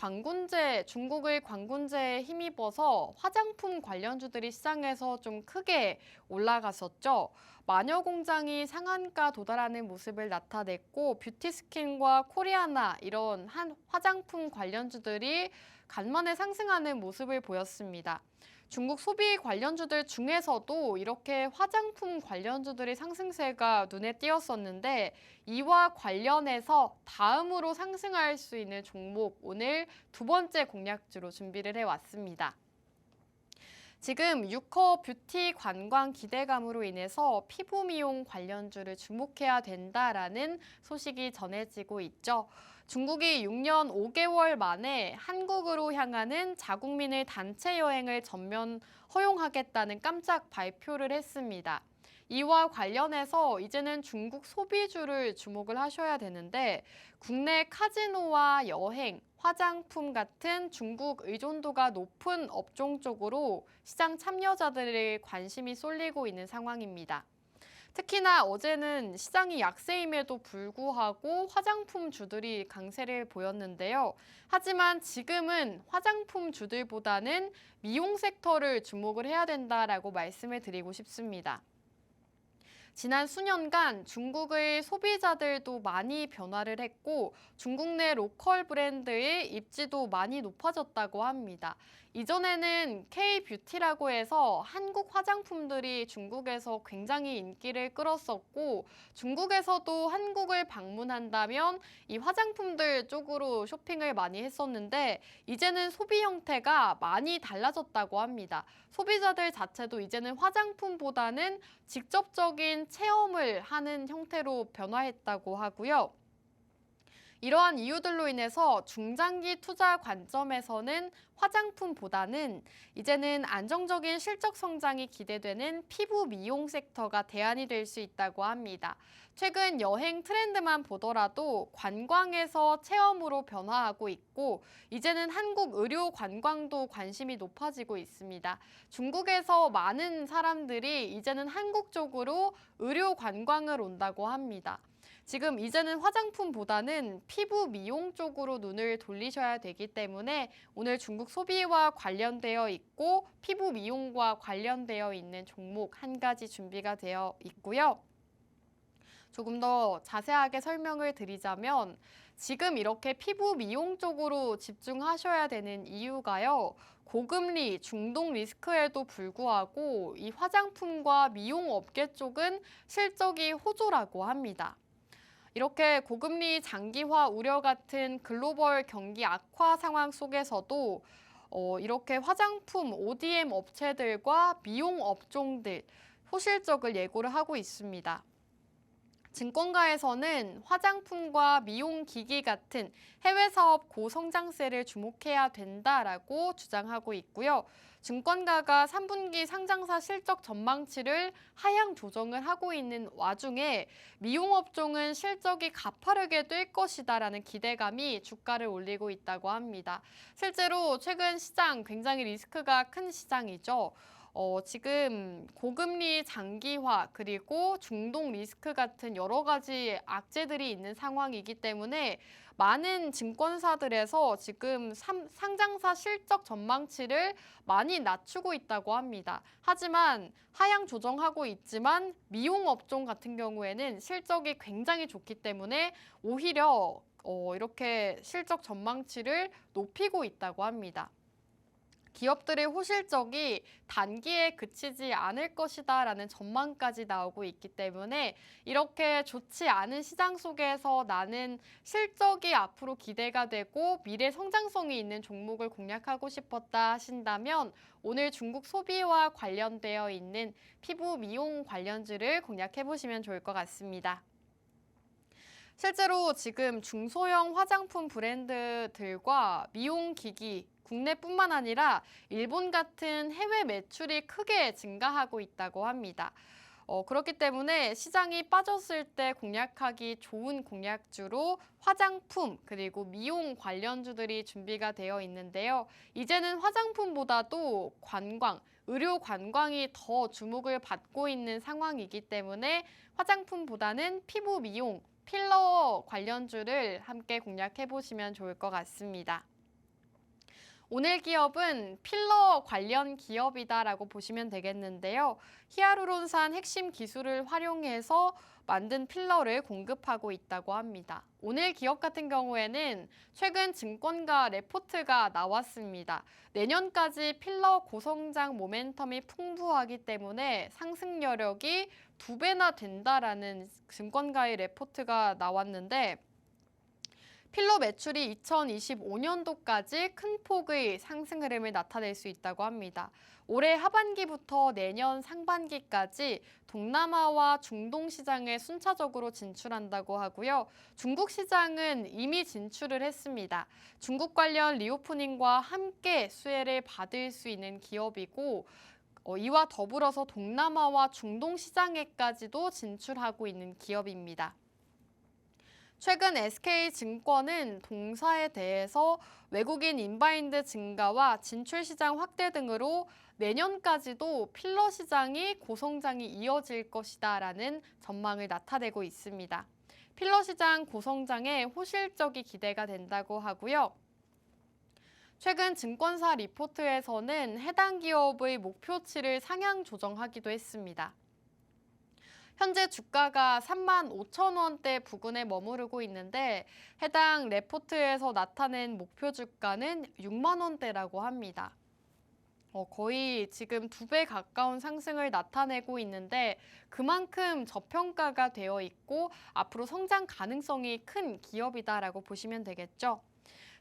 중국의 광군제에 힘입어서 화장품 관련주들이 시장에서 좀 크게 올라갔었죠. 마녀 공장이 상한가 도달하는 모습을 나타냈고 뷰티스킨과 코리아나 이런 화장품 관련주들이 간만에 상승하는 모습을 보였습니다. 중국 소비 관련주들 중에서도 이렇게 화장품 관련주들의 상승세가 눈에 띄었었는데 이와 관련해서 다음으로 상승할 수 있는 종목 오늘 두 번째 공략주로 준비를 해왔습니다. 지금 유커 뷰티 관광 기대감으로 인해서 피부 미용 관련주를 주목해야 된다라는 소식이 전해지고 있죠. 중국이 6년 5개월 만에 한국으로 향하는 자국민의 단체 여행을 전면 허용하겠다는 깜짝 발표를 했습니다. 이와 관련해서 이제는 중국 소비주를 주목을 하셔야 되는데 국내 카지노와 여행, 화장품 같은 중국 의존도가 높은 업종 쪽으로 시장 참여자들의 관심이 쏠리고 있는 상황입니다. 특히나 어제는 시장이 약세임에도 불구하고 화장품 주들이 강세를 보였는데요. 하지만 지금은 화장품 주들보다는 미용 섹터를 주목을 해야 된다라고 말씀을 드리고 싶습니다. 지난 수년간 중국의 소비자들도 많이 변화를 했고 중국 내 로컬 브랜드의 입지도 많이 높아졌다고 합니다. 이전에는 K-뷰티라고 해서 한국 화장품들이 중국에서 굉장히 인기를 끌었었고 중국에서도 한국을 방문한다면 이 화장품들 쪽으로 쇼핑을 많이 했었는데 이제는 소비 형태가 많이 달라졌다고 합니다. 소비자들 자체도 이제는 화장품보다는 직접적인 체험을 하는 형태로 변화했다고 하고요. 이러한 이유들로 인해서 중장기 투자 관점에서는 화장품보다는 이제는 안정적인 실적 성장이 기대되는 피부 미용 섹터가 대안이 될 수 있다고 합니다. 최근 여행 트렌드만 보더라도 관광에서 체험으로 변화하고 있고 이제는 한국 의료 관광도 관심이 높아지고 있습니다. 중국에서 많은 사람들이 이제는 한국 쪽으로 의료 관광을 온다고 합니다. 지금 이제는 화장품보다는 피부 미용 쪽으로 눈을 돌리셔야 되기 때문에 오늘 중국 소비와 관련되어 있고 피부 미용과 관련되어 있는 종목 한 가지 준비가 되어 있고요. 조금 더 자세하게 설명을 드리자면 지금 이렇게 피부 미용 쪽으로 집중하셔야 되는 이유가요. 고금리, 중동 리스크에도 불구하고 이 화장품과 미용 업계 쪽은 실적이 호조라고 합니다. 이렇게 고금리 장기화 우려 같은 글로벌 경기 악화 상황 속에서도 이렇게 화장품 ODM 업체들과 미용 업종들 호실적을 예고를 하고 있습니다. 증권가에서는 화장품과 미용 기기 같은 해외 사업 고성장세를 주목해야 된다라고 주장하고 있고요. 증권가가 3분기 상장사 실적 전망치를 하향 조정을 하고 있는 와중에 미용업종은 실적이 가파르게 뛸 것이다라는 기대감이 주가를 올리고 있다고 합니다. 실제로 최근 시장 굉장히 리스크가 큰 시장이죠. 지금 고금리 장기화 그리고 중동 리스크 같은 여러 가지 악재들이 있는 상황이기 때문에 많은 증권사들에서 지금 상장사 실적 전망치를 많이 낮추고 있다고 합니다. 하지만 하향 조정하고 있지만 미용 업종 같은 경우에는 실적이 굉장히 좋기 때문에 오히려 이렇게 실적 전망치를 높이고 있다고 합니다. 기업들의 호실적이 단기에 그치지 않을 것이다라는 전망까지 나오고 있기 때문에 이렇게 좋지 않은 시장 속에서 나는 실적이 앞으로 기대가 되고 미래 성장성이 있는 종목을 공략하고 싶었다 하신다면 오늘 중국 소비와 관련되어 있는 피부 미용 관련주를 공략해 보시면 좋을 것 같습니다. 실제로 지금 중소형 화장품 브랜드들과 미용 기기 국내뿐만 아니라 일본 같은 해외 매출이 크게 증가하고 있다고 합니다. 그렇기 때문에 시장이 빠졌을 때 공략하기 좋은 공략주로 화장품 그리고 미용 관련주들이 준비가 되어 있는데요. 이제는 화장품보다도 관광, 의료 관광이 더 주목을 받고 있는 상황이기 때문에 화장품보다는 피부 미용, 필러 관련주를 함께 공략해 보시면 좋을 것 같습니다. 오늘 기업은 필러 관련 기업이다라고 보시면 되겠는데요. 히아루론산 핵심 기술을 활용해서 만든 필러를 공급하고 있다고 합니다. 오늘 기업 같은 경우에는 최근 증권가 레포트가 나왔습니다. 내년까지 필러 고성장 모멘텀이 풍부하기 때문에 상승 여력이 2배나 된다라는 증권가의 레포트가 나왔는데 필러 매출이 2025년도까지 큰 폭의 상승 흐름을 나타낼 수 있다고 합니다. 올해 하반기부터 내년 상반기까지 동남아와 중동 시장에 순차적으로 진출한다고 하고요. 중국 시장은 이미 진출을 했습니다. 중국 관련 리오프닝과 함께 수혜를 받을 수 있는 기업이고 이와 더불어서 동남아와 중동 시장에까지도 진출하고 있는 기업입니다. 최근 SK증권은 동사에 대해서 외국인 인바인드 증가와 진출 시장 확대 등으로 내년까지도 필러 시장이 고성장이 이어질 것이다라는 전망을 나타내고 있습니다. 필러 시장 고성장에 호실적이 기대가 된다고 하고요. 최근 증권사 리포트에서는 해당 기업의 목표치를 상향 조정하기도 했습니다. 현재 주가가 35,000원대 부근에 머무르고 있는데 해당 레포트에서 나타낸 목표 주가는 6만 원대라고 합니다. 거의 지금 2배 가까운 상승을 나타내고 있는데 그만큼 저평가가 되어 있고 앞으로 성장 가능성이 큰 기업이다라고 보시면 되겠죠.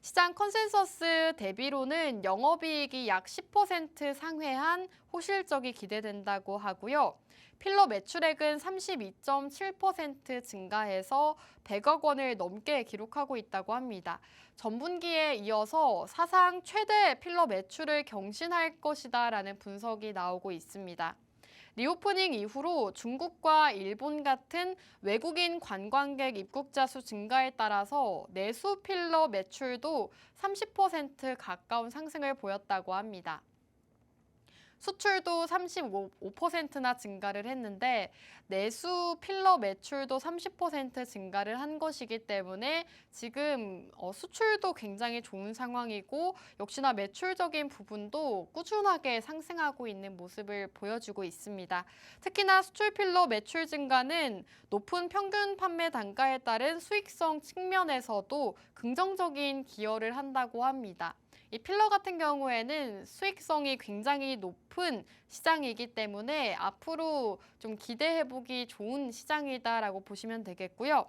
시장 컨센서스 대비로는 영업이익이 약 10% 상회한 호실적이 기대된다고 하고요. 필러 매출액은 32.7% 증가해서 100억 원을 넘게 기록하고 있다고 합니다. 전분기에 이어서 사상 최대 필러 매출을 경신할 것이다라는 분석이 나오고 있습니다. 리오프닝 이후로 중국과 일본 같은 외국인 관광객 입국자 수 증가에 따라서 내수 필러 매출도 30% 가까운 상승을 보였다고 합니다. 수출도 35%나 증가를 했는데 내수 필러 매출도 30% 증가를 한 것이기 때문에 지금 수출도 굉장히 좋은 상황이고 역시나 매출적인 부분도 꾸준하게 상승하고 있는 모습을 보여주고 있습니다. 특히나 수출 필러 매출 증가는 높은 평균 판매 단가에 따른 수익성 측면에서도 긍정적인 기여를 한다고 합니다. 이 필러 같은 경우에는 수익성이 굉장히 높은 시장이기 때문에 앞으로 좀 기대해보기 좋은 시장이다라고 보시면 되겠고요.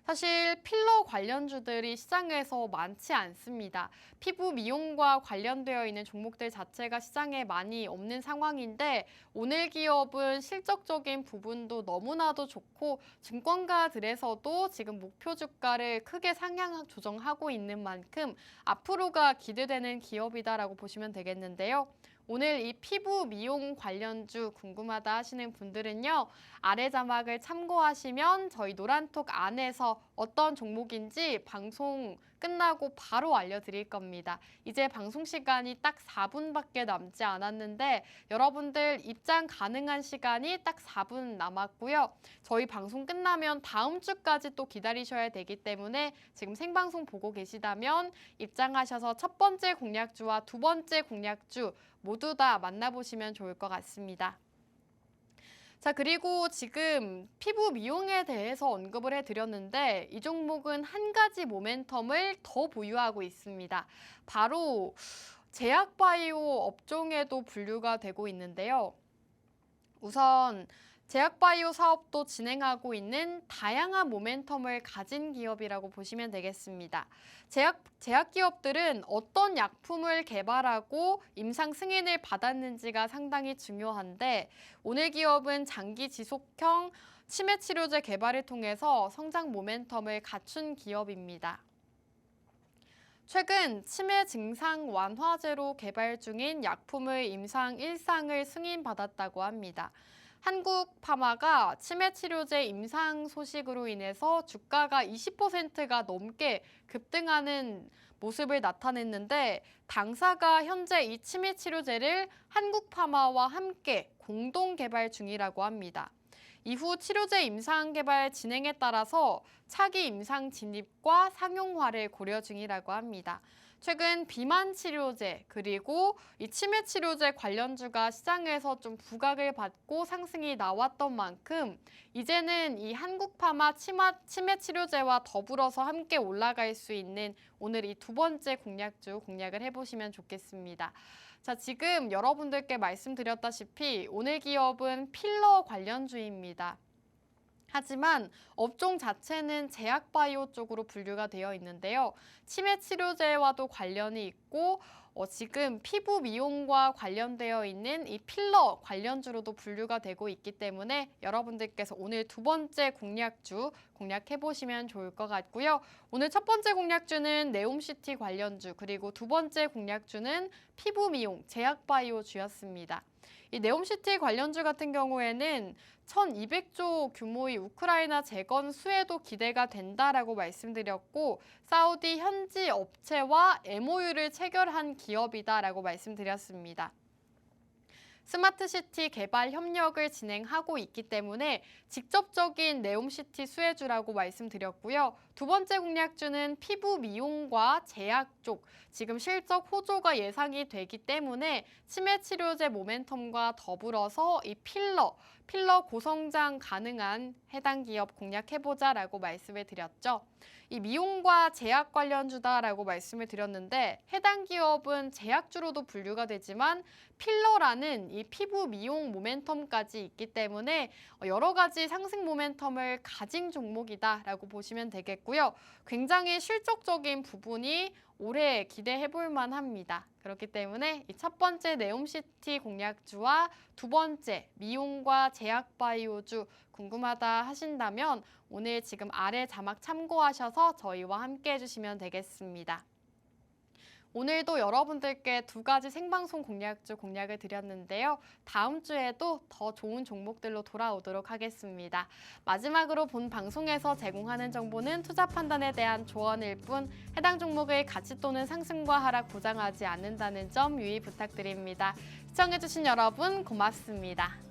사실 필러 관련주들이 시장에서 많지 않습니다. 피부 미용과 관련되어 있는 종목들 자체가 시장에 많이 없는 상황인데 오늘 기업은 실적적인 부분도 너무나도 좋고 증권가들에서도 지금 목표 주가를 크게 상향 조정하고 있는 만큼 앞으로가 기대되는 기업이다라고 보시면 되겠는데요. 오늘 이 피부 미용 관련주 궁금하다 하시는 분들은요. 아래 자막을 참고하시면 저희 노란톡 안에서 어떤 종목인지 방송 끝나고 바로 알려드릴 겁니다. 이제 방송 시간이 딱 4분밖에 남지 않았는데 여러분들 입장 가능한 시간이 딱 4분 남았고요. 저희 방송 끝나면 다음 주까지 또 기다리셔야 되기 때문에 지금 생방송 보고 계시다면 입장하셔서 첫 번째 공략주와 두 번째 공략주 모두 다 만나보시면 좋을 것 같습니다. 자, 그리고 지금 피부 미용에 대해서 언급을 해드렸는데 이 종목은 한 가지 모멘텀을 더 보유하고 있습니다. 바로 제약바이오 업종에도 분류가 되고 있는데요. 우선 제약바이오 사업도 진행하고 있는 다양한 모멘텀을 가진 기업이라고 보시면 되겠습니다. 제약 기업들은 어떤 약품을 개발하고 임상 승인을 받았는지가 상당히 중요한데 오늘 기업은 장기 지속형 치매 치료제 개발을 통해서 성장 모멘텀을 갖춘 기업입니다. 최근 치매 증상 완화제로 개발 중인 약품을 임상 1상을 승인받았다고 합니다. 한국파마가 치매 치료제 임상 소식으로 인해서 주가가 20%가 넘게 급등하는 모습을 나타냈는데 당사가 현재 이 치매 치료제를 한국파마와 함께 공동 개발 중이라고 합니다. 이후 치료제 임상 개발 진행에 따라서 차기 임상 진입과 상용화를 고려 중이라고 합니다. 최근 비만 치료제 그리고 이 치매 치료제 관련주가 시장에서 좀 부각을 받고 상승이 나왔던 만큼 이제는 이 한국파마 치매 치료제와 더불어서 함께 올라갈 수 있는 오늘 이 두 번째 공략주 공략을 해보시면 좋겠습니다. 자, 지금 여러분들께 말씀드렸다시피 오늘 기업은 필러 관련주입니다. 하지만 업종 자체는 제약바이오 쪽으로 분류가 되어 있는데요. 치매 치료제와도 관련이 있고 지금 피부 미용과 관련되어 있는 이 필러 관련주로도 분류가 되고 있기 때문에 여러분들께서 오늘 두 번째 공략주 공략해보시면 좋을 것 같고요. 오늘 첫 번째 공략주는 네옴시티 관련주 그리고 두 번째 공략주는 피부 미용 제약바이오주였습니다. 이 네옴시티 관련주 같은 경우에는 1,200조 규모의 우크라이나 재건 수혜도 기대가 된다라고 말씀드렸고 사우디 현지 업체와 MOU를 체결한 기업이다라고 말씀드렸습니다. 스마트시티 개발 협력을 진행하고 있기 때문에 직접적인 네옴시티 수혜주라고 말씀드렸고요. 두 번째 공략주는 피부 미용과 제약 쪽, 지금 실적 호조가 예상이 되기 때문에 치매 치료제 모멘텀과 더불어서 이 필러 고성장 가능한 해당 기업 공략해보자라고 말씀을 드렸죠. 이 미용과 제약 관련주다라고 말씀을 드렸는데 해당 기업은 제약주로도 분류가 되지만 필러라는 이 피부 미용 모멘텀까지 있기 때문에 여러 가지 상승 모멘텀을 가진 종목이다라고 보시면 되겠고요. 굉장히 실적적인 부분이 올해 기대해 볼 만합니다. 그렇기 때문에 이 첫 번째 네옴시티 공략주와 두 번째 미용과 제약바이오주 궁금하다 하신다면 오늘 지금 아래 자막 참고하셔서 저희와 함께 해주시면 되겠습니다. 오늘도 여러분들께 두 가지 생방송 공략주 공략을 드렸는데요. 다음 주에도 더 좋은 종목들로 돌아오도록 하겠습니다. 마지막으로 본 방송에서 제공하는 정보는 투자 판단에 대한 조언일 뿐 해당 종목의 가치 또는 상승과 하락 보장하지 않는다는 점 유의 부탁드립니다. 시청해주신 여러분 고맙습니다.